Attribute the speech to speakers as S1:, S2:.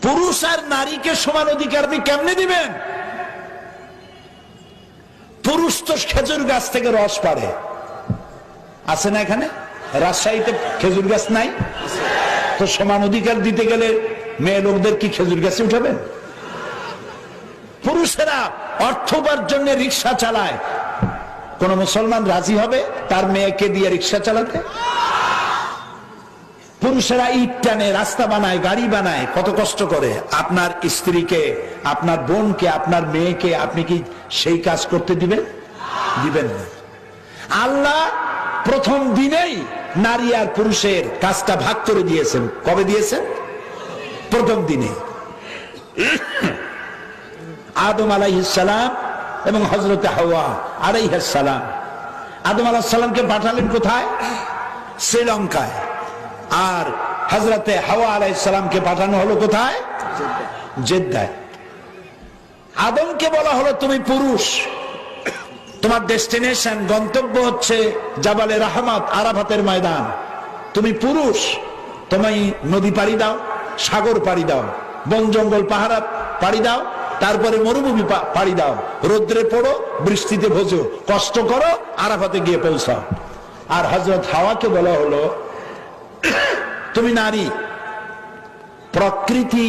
S1: পুরুষ আর নারীকে সমান অধিকার আপনি কেমনে দিবেন? পুরুষ তো খেজুর গাছ থেকে রস পাড়ে, আছে না? এখানে রাজশাহীতে খেজুর গাছ নাই, তো সমান অধিকার দিতে গেলে মেয়ে লোকদের কি খেজুর গাছে উঠাবেন? পুরুষেরা অর্থ উপার্জনের রিক্সা চালায়, কোন মুসলমান রাজি হবে তার মেয়েকে দিয়ে রিক্সা চালাতে? পুরুষেরা ইট টানে, রাস্তা বানায়, গাড়ি বানায়, কত কষ্ট করে। আপনার স্ত্রীকে, আপনার বোনকে, আপনার মেয়েকে আপনি কি সেই কাজ করতে দিবেন? দিবেন না। আল্লাহ প্রথম দিনেই নারী আর পুরুষের কাজটা ভাগ করে দিয়েছেন। কবে দিয়েছেন? প্রথম দিনে। আদম আলাইহিস সালাম এবং হযরতে হাওয়া আলাইহিস সালাম। আদম আলাইহিস সালামকে পাঠালেন কোথায়? শ্রীলঙ্কায়। আর হযরতে হাওয়া আলাইহিস সালামকে পাঠানো হলো কোথায়? জেদ্দায়। আদমকে বলা হলো তুমি পুরুষ, তোমার ডেস্টিনেশন, গন্তব্য হচ্ছে জাবালে রাহমাত, আরাফাতের ময়দান। তুমি পুরুষ, তুমি নদী পাড়ি দাও, সাগর পাড়ি দাও, বন জঙ্গল পাহাড় পাড়ি দাও, তারপরে মরুভূমি পাড়ি দাও, রোদ্রে পড়ো, বৃষ্টিতে ভোজো, কষ্ট করো, আরাফাতে গিয়ে পৌঁছাও। আর হযরত হাওয়াকে বলা হলো তুমি নারী, প্রকৃতি